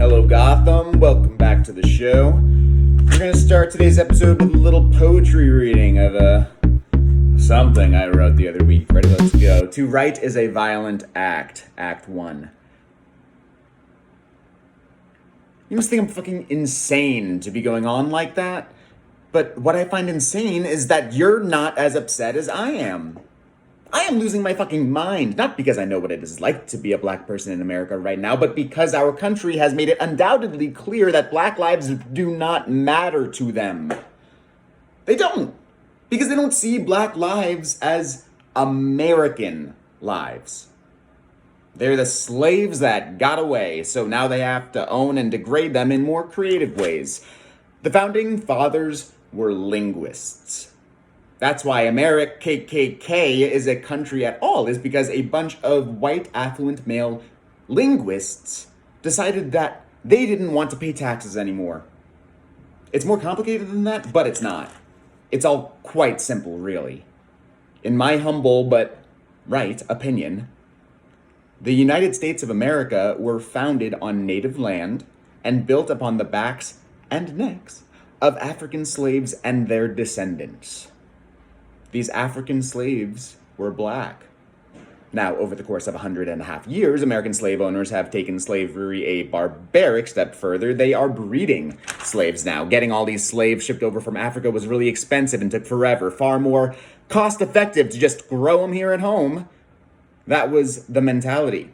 Hello, Gotham. Welcome back to the show. We're going to start today's episode with a little poetry reading of something I wrote the other week. Ready? Let's go. To write is a violent act. Act 1. You must think I'm fucking insane to be going on like that. But what I find insane is that you're not as upset as I am. I am losing my fucking mind, not because I know what it is like to be a black person in America right now, but because our country has made it undoubtedly clear that black lives do not matter to them. They don't. Because they don't see black lives as American lives. They're the slaves that got away, so now they have to own and degrade them in more creative ways. The founding fathers were linguists. That's why America KKK is a country at all, is because a bunch of white affluent male linguists decided that they didn't want to pay taxes anymore. It's more complicated than that, but it's not. It's all quite simple, really. In my humble but right opinion, the United States of America were founded on native land and built upon the backs and necks of African slaves and their descendants. These African slaves were black. Now, over the course of 150 years, American slave owners have taken slavery a barbaric step further. They are breeding slaves now. Getting all these slaves shipped over from Africa was really expensive and took forever. Far more cost-effective to just grow them here at home. That was the mentality.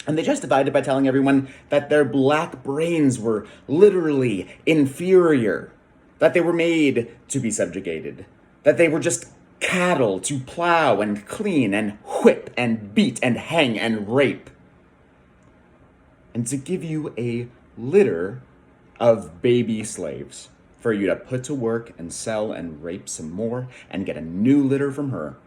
And they justified it by telling everyone that their black brains were literally inferior. That they were made to be subjugated. That they were just cattle to plow and clean and whip and beat and hang and rape. And to give you a litter of baby slaves for you to put to work and sell and rape some more and get a new litter from her.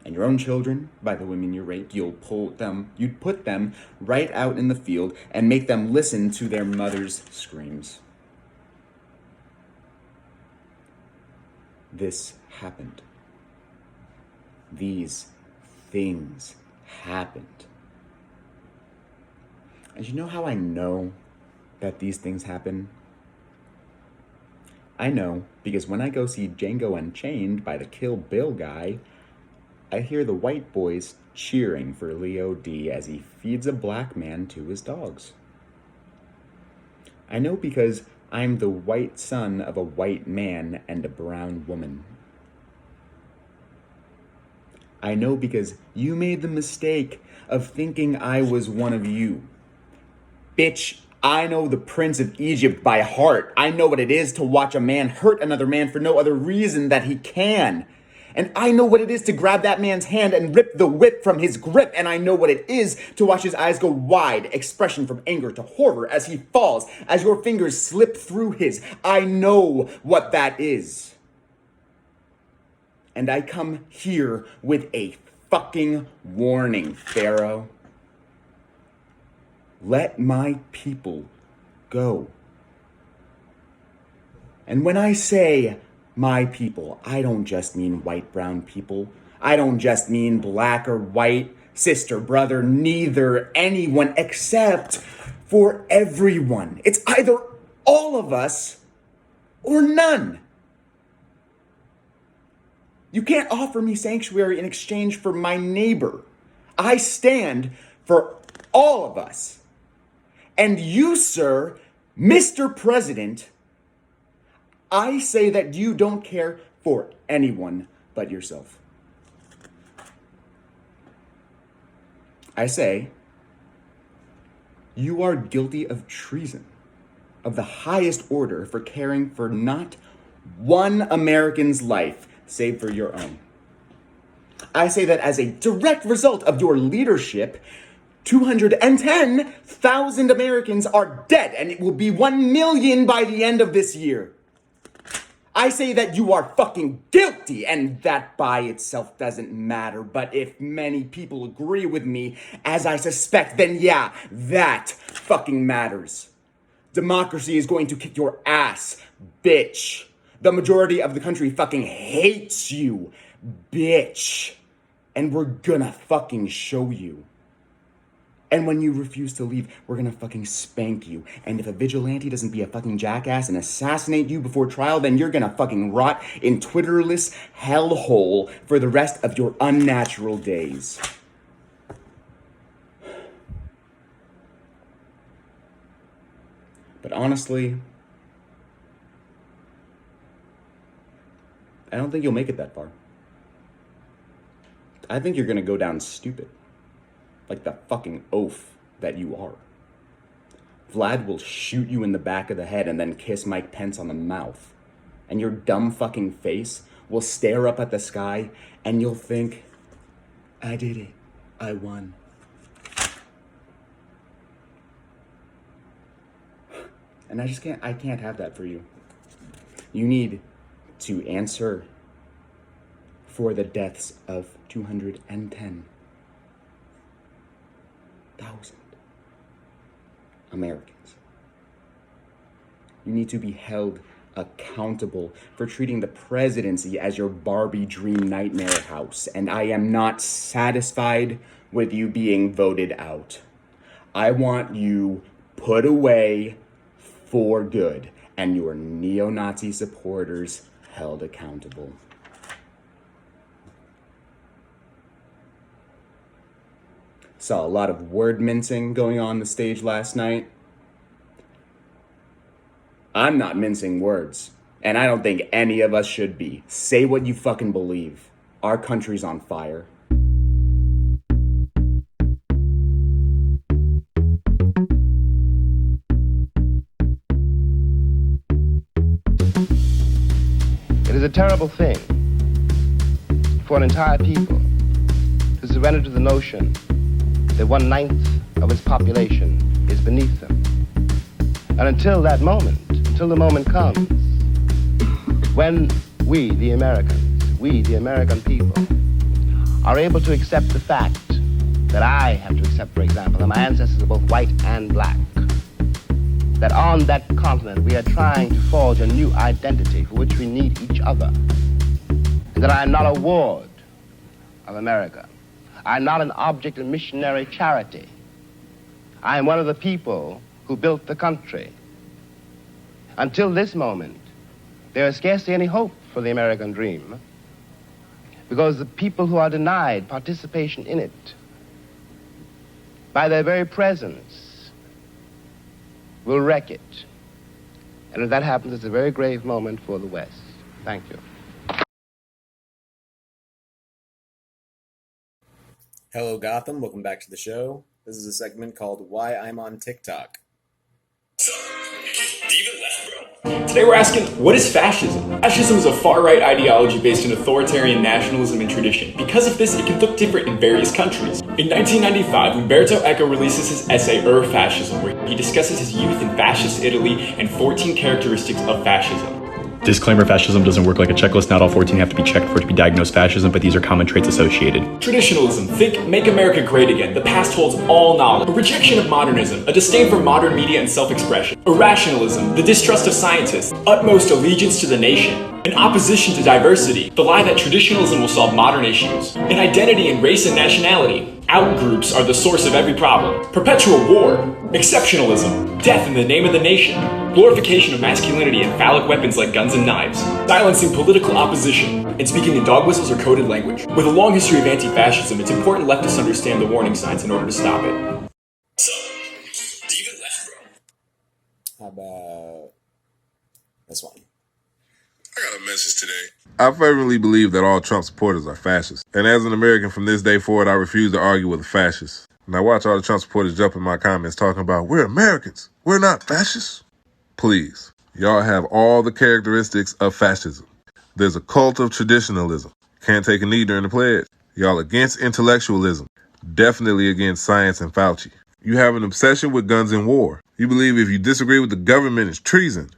And your own children, by the women you raped, you'd put them right out in the field and make them listen to their mother's screams. This happened. These things happened. And you know how I know that these things happen? I know because when I go see Django Unchained by the Kill Bill guy, I hear the white boys cheering for Leo D as he feeds a black man to his dogs. I know because I'm the white son of a white man and a brown woman. I know because you made the mistake of thinking I was one of you. Bitch, I know the Prince of Egypt by heart. I know what it is to watch a man hurt another man for no other reason that he can. And I know what it is to grab that man's hand and rip the whip from his grip. And I know what it is to watch his eyes go wide, expression from anger to horror as he falls, as your fingers slip through his. I know what that is. And I come here with a fucking warning, Pharaoh. Let my people go. And when I say my people, I don't just mean white, brown people. I don't just mean black or white, sister, brother, neither, anyone, except for everyone. It's either all of us or none. You can't offer me sanctuary in exchange for my neighbor. I stand for all of us. And you, sir, Mr. President, I say that you don't care for anyone but yourself. I say you are guilty of treason of the highest order for caring for not one American's life, save for your own. I say that as a direct result of your leadership, 210,000 Americans are dead, and it will be 1 million by the end of this year. I say that you are fucking guilty, and that by itself doesn't matter. But if many people agree with me, as I suspect, then yeah, that fucking matters. Democracy is going to kick your ass, bitch. The majority of the country fucking hates you, bitch. And we're gonna fucking show you. And when you refuse to leave, we're gonna fucking spank you. And if a vigilante doesn't be a fucking jackass and assassinate you before trial, then you're gonna fucking rot in Twitterless hellhole for the rest of your unnatural days. But honestly, I don't think you'll make it that far. I think you're gonna go down stupid. Like the fucking oaf that you are. Vlad will shoot you in the back of the head and then kiss Mike Pence on the mouth. And your dumb fucking face will stare up at the sky and you'll think, I did it. I won. And I can't have that for you. You need to answer for the deaths of 210,000 Americans. You need to be held accountable for treating the presidency as your Barbie dream nightmare house. And I am not satisfied with you being voted out. I want you put away for good and your neo-Nazi supporters held accountable. Saw a lot of word mincing going on the stage last night. I'm not mincing words, and I don't think any of us should be. Say what you fucking believe. Our country's on fire. It is a terrible thing for an entire people to surrender to the notion that 1/9 of its population is beneath them. And until the moment comes when we, the American people, are able to accept the fact that I have to accept, for example, that my ancestors are both white and black, that on that continent we are trying to forge a new identity for which we need each other, and that I am not a ward of America. I am not an object of missionary charity. I am one of the people who built the country. Until this moment, there is scarcely any hope for the American dream, because the people who are denied participation in it, by their very presence, will wreck it. And if that happens, it's a very grave moment for the West. Thank you. Hello, Gotham. Welcome back to the show. This is a segment called Why I'm on TikTok. Today we're asking, what is fascism? Fascism is a far-right ideology based in authoritarian nationalism and tradition. Because of this, it can look different in various countries. In 1995, Umberto Eco releases his essay, Fascism, where he discusses his youth in fascist Italy and 14 characteristics of fascism. Disclaimer, fascism doesn't work like a checklist. Not all 14 have to be checked for it to be diagnosed fascism, but these are common traits associated. Traditionalism. Think, make America great again. The past holds all knowledge. A rejection of modernism. A disdain for modern media and self-expression. Irrationalism. The distrust of scientists. Utmost allegiance to the nation. An opposition to diversity. The lie that traditionalism will solve modern issues. An identity in race and nationality. Outgroups are the source of every problem. Perpetual war. Exceptionalism. Death in the name of the nation. Glorification of masculinity and phallic weapons like guns and knives. Silencing political opposition. And speaking in dog whistles or coded language. With a long history of anti-fascism, it's important leftists understand the warning signs in order to stop it. So, David left, bro. How about this one? I got a message today. I fervently believe that all Trump supporters are fascists. And as an American from this day forward, I refuse to argue with a fascist. And I watch all the Trump supporters jump in my comments talking about, we're Americans. We're not fascists. Please, y'all have all the characteristics of fascism. There's a cult of traditionalism. Can't take a knee during the pledge. Y'all against intellectualism. Definitely against science and Fauci. You have an obsession with guns and war. You believe if you disagree with the government, it's treason.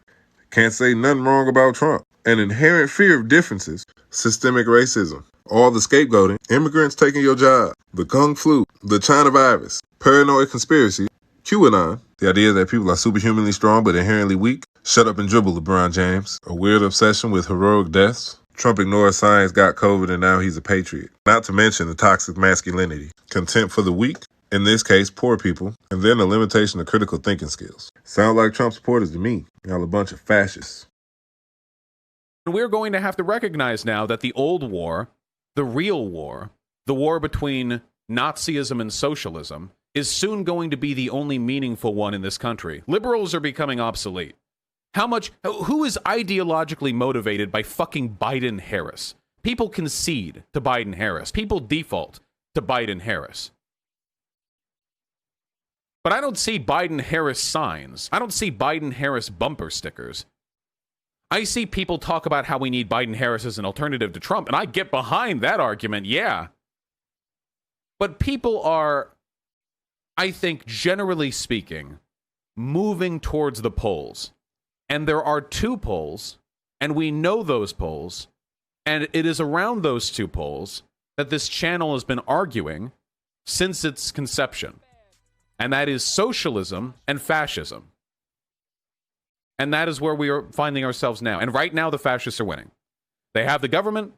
Can't say nothing wrong about Trump. An inherent fear of differences. Systemic racism. All the scapegoating. Immigrants taking your job. The Kung Flu. The China virus. Paranoid conspiracy. QAnon. The idea that people are superhumanly strong but inherently weak. Shut up and dribble, LeBron James. A weird obsession with heroic deaths. Trump ignored science, got COVID, and now he's a patriot. Not to mention the toxic masculinity. Contempt for the weak. in this case, poor people, and then the limitation of critical thinking skills. Sound like Trump supporters to me. Y'all a bunch of fascists. We're going to have to recognize now that the old war, the real war, the war between Nazism and socialism, is soon going to be the only meaningful one in this country. Liberals are becoming obsolete. Who is ideologically motivated by fucking Biden-Harris? People concede to Biden-Harris. People default to Biden-Harris. But I don't see Biden-Harris signs. I don't see Biden-Harris bumper stickers. I see people talk about how we need Biden-Harris as an alternative to Trump, and I get behind that argument, yeah. But people are, I think, generally speaking, moving towards the polls. And there are two polls, and we know those polls, and it is around those two polls that this channel has been arguing since its conception. And that is socialism and fascism. And that is where we are finding ourselves now. And right now, the fascists are winning. They have the government.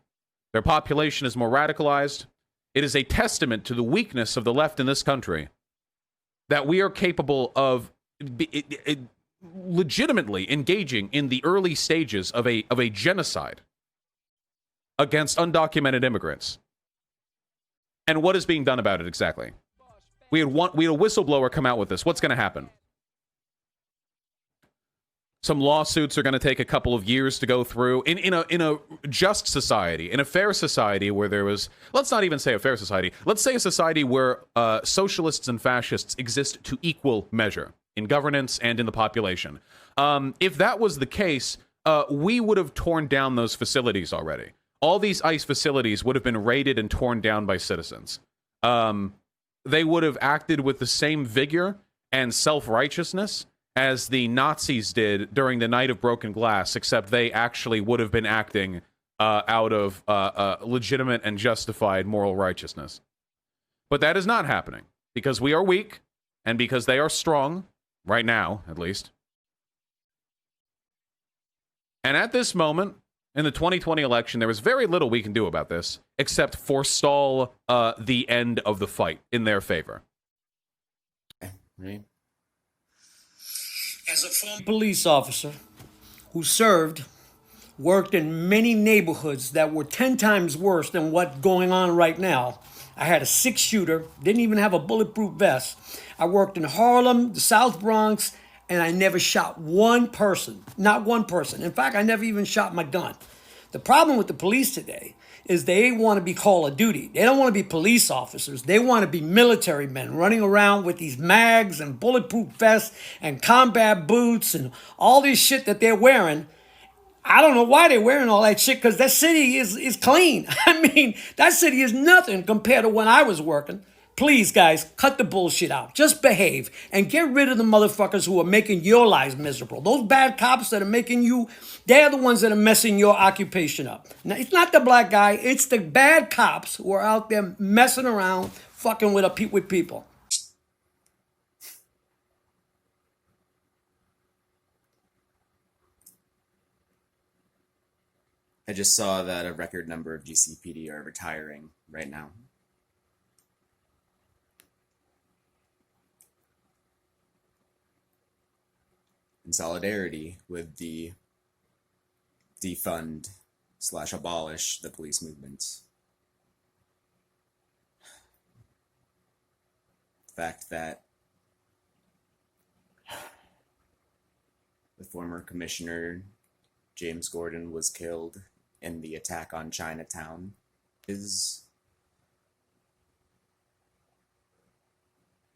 Their population is more radicalized. It is a testament to the weakness of the left in this country that we are capable of legitimately engaging in the early stages of a genocide against undocumented immigrants. And what is being done about it exactly? We had a whistleblower come out with this. What's going to happen? Some lawsuits are going to take a couple of years to go through. In a just society, in a fair society where there was, let's not even say a fair society, let's say a society where socialists and fascists exist to equal measure in governance and in the population. If that was the case, we would have torn down those facilities already. All these ICE facilities would have been raided and torn down by citizens. They would have acted with the same vigor and self-righteousness as the Nazis did during the Night of Broken Glass, except they actually would have been acting out of legitimate and justified moral righteousness. But that is not happening, because we are weak, and because they are strong, right now, at least. And at this moment, in the 2020 election, there is very little we can do about this, except forestall the end of the fight in their favor. Right. As a former police officer who worked in many neighborhoods that were 10 times worse than what's going on right now. I had a 6-shooter, didn't even have a bulletproof vest. I worked in Harlem, the South Bronx, and I never shot one person, not one person. In fact, I never even shot my gun. The problem with the police today is they want to be Call of Duty. They don't want to be police officers. They want to be military men running around with these mags and bulletproof vests and combat boots and all this shit that they're wearing. I don't know why they're wearing all that shit, because that city is clean. I mean, that city is nothing compared to when I was working. Please, guys, cut the bullshit out. Just behave and get rid of the motherfuckers who are making your lives miserable. Those bad cops that are making you, they're the ones that are messing your occupation up. Now, it's not the black guy. It's the bad cops who are out there messing around, fucking with people. I just saw that a record number of GCPD are retiring right now. In solidarity with the defund/abolish the police movement. The fact that the former commissioner James Gordon was killed in the attack on Chinatown is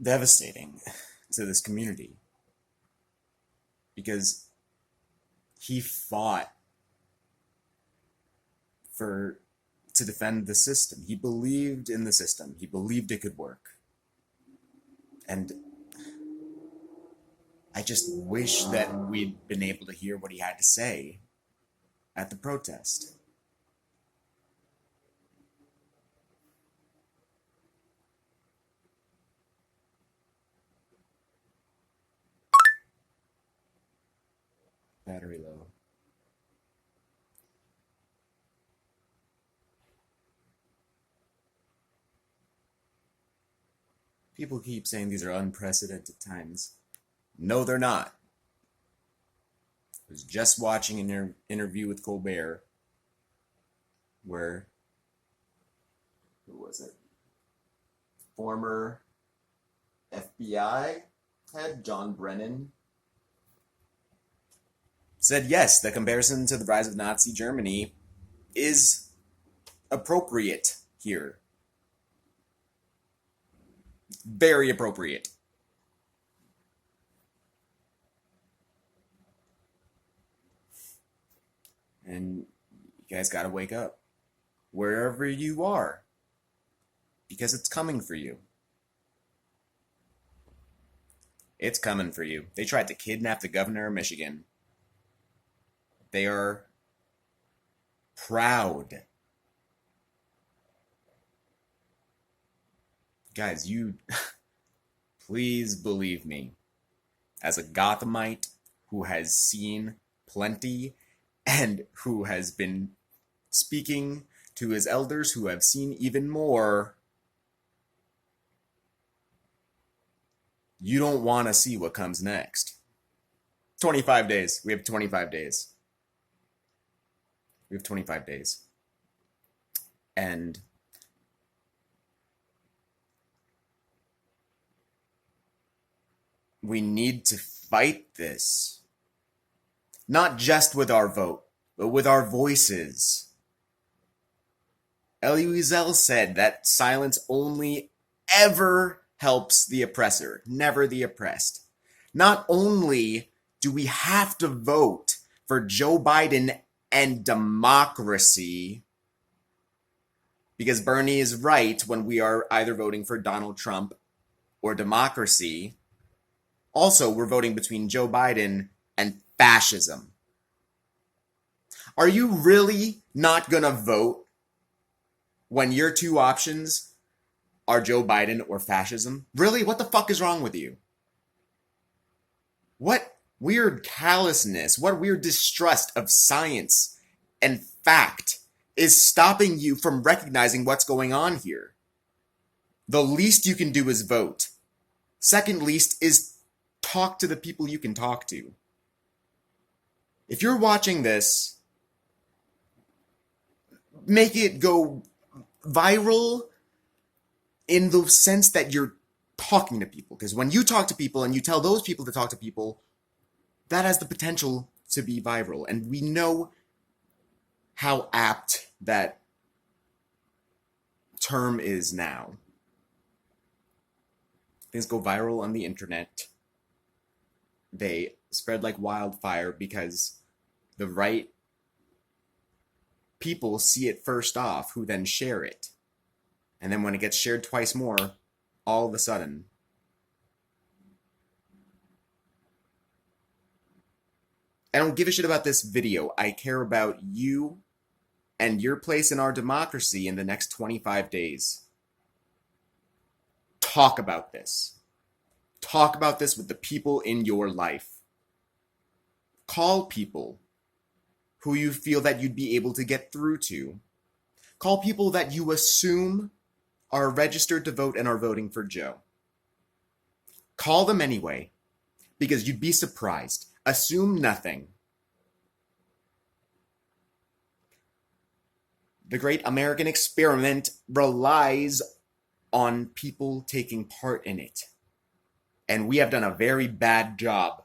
devastating to this community, because he fought to defend the system. He believed in the system. He believed it could work. And I just wish that we'd been able to hear what he had to say at the protest. Battery low. People keep saying these are unprecedented times. No, they're not. I was just watching an interview with Colbert where, who was it? Former FBI head John Brennan said yes, the comparison to the rise of Nazi Germany is appropriate here. Very appropriate. And you guys gotta wake up. Wherever you are. Because it's coming for you. It's coming for you. They tried to kidnap the governor of Michigan. They are proud. Guys, you please believe me. As a Gothamite who has seen plenty and who has been speaking to his elders who have seen even more, you don't want to see what comes next. 25 days. We have 25 days. We have 25 days. And we need to fight this. Not just with our vote, but with our voices. Elie Wiesel said that silence only ever helps the oppressor, never the oppressed. Not only do we have to vote for Joe Biden and democracy, because Bernie is right when we are either voting for Donald Trump or democracy. Also, we're voting between Joe Biden and fascism. Are you really not gonna vote when your two options are Joe Biden or fascism? Really? What the fuck is wrong with you? What weird callousness, what weird distrust of science and fact is stopping you from recognizing what's going on here? The least you can do is vote. Second least is talk to the people you can talk to. If you're watching this, make it go viral in the sense that you're talking to people. Because when you talk to people and you tell those people to talk to people, that has the potential to be viral. And we know how apt that term is now. Things go viral on the internet. They spread like wildfire because the right people see it first off, who then share it. And then when it gets shared twice more, all of a sudden, I don't give a shit about this video. I care about you and your place in our democracy in the next 25 days. Talk about this. Talk about this with the people in your life. Call people who you feel that you'd be able to get through to. Call people that you assume are registered to vote and are voting for Joe. Call them anyway, because you'd be surprised. Assume nothing. The great American experiment relies on people taking part in it. And we have done a very bad job.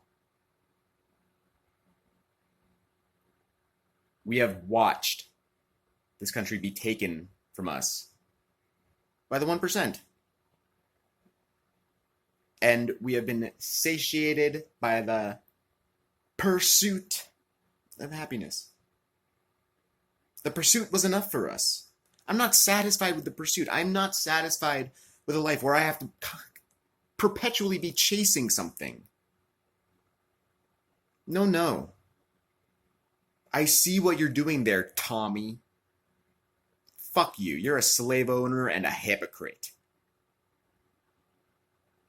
We have watched this country be taken from us by the 1%. And we have been satiated by the pursuit of happiness. The pursuit was enough for us. I'm not satisfied with the pursuit. I'm not satisfied with a life where I have to perpetually be chasing something. No. I see what you're doing there, Tommy. Fuck you. You're a slave owner and a hypocrite.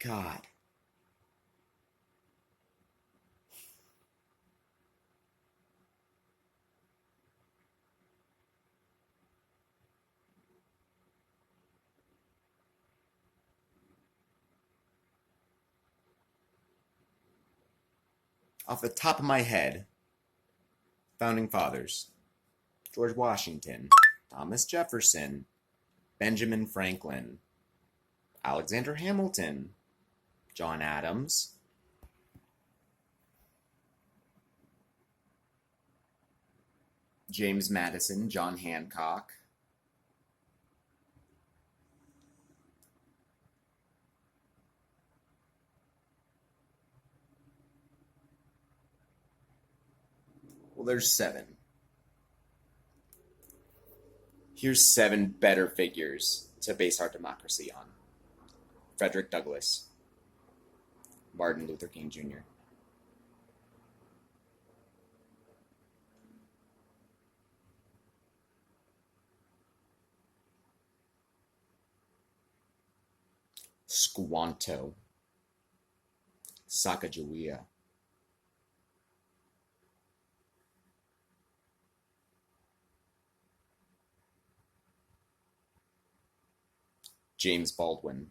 God. Off the top of my head, founding fathers: George Washington, Thomas Jefferson, Benjamin Franklin, Alexander Hamilton, John Adams, James Madison, John Hancock, well, there's 7. Here's 7 better figures to base our democracy on: Frederick Douglass, Martin Luther King Jr., Squanto, Sacagawea, James Baldwin,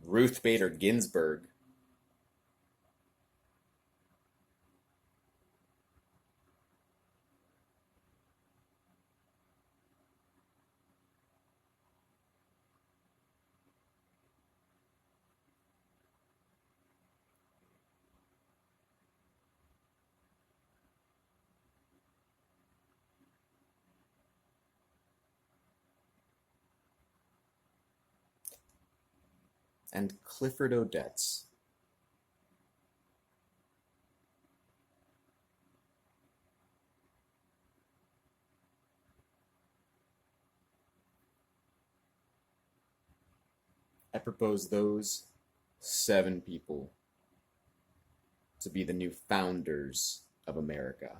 Ruth Bader Ginsburg, and Clifford Odets. I propose those 7 people to be the new founders of America.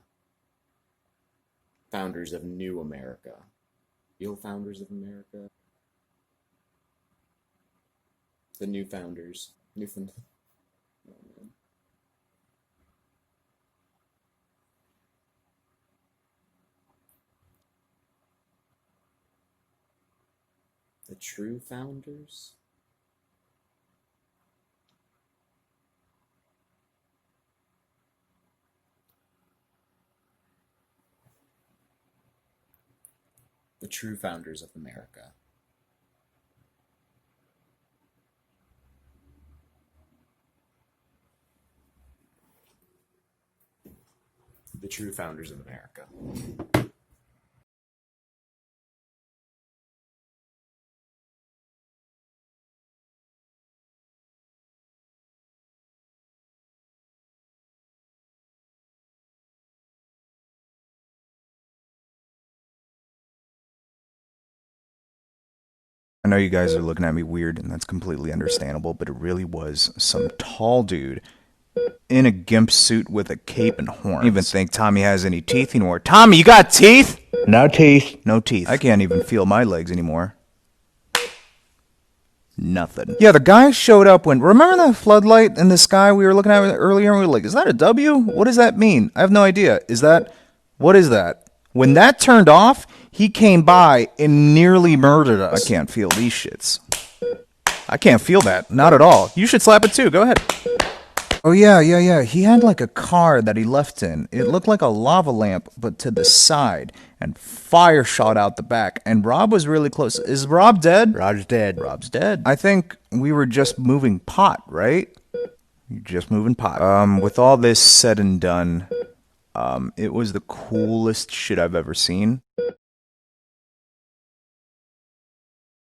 Founders of New America. Real founders of America. The new founders. Newfoundland. Oh, man. The true founders? The true founders of America. The true founders of America. I know you guys are looking at me weird, and that's completely understandable, but it really was some tall dude in a gimp suit with a cape and horns. I don't even think Tommy has any teeth anymore. Tommy, you got teeth? No teeth. No teeth. I can't even feel my legs anymore. Nothing. Yeah, the guy showed up when... Remember that floodlight in the sky we were looking at earlier? And we were like, is that a W? What does that mean? I have no idea. Is that... What is that? When that turned off, he came by and nearly murdered us. I can't feel these shits. I can't feel that. Not at all. You should slap it too. Go ahead. Oh, yeah. He had like a car that he left in. It looked like a lava lamp, but to the side. And fire shot out the back. And Rob was really close. Is Rob dead? Rob's dead. Rob's dead. I think we were just moving pot, right? You're just moving pot. With all this said and done, it was the coolest shit I've ever seen.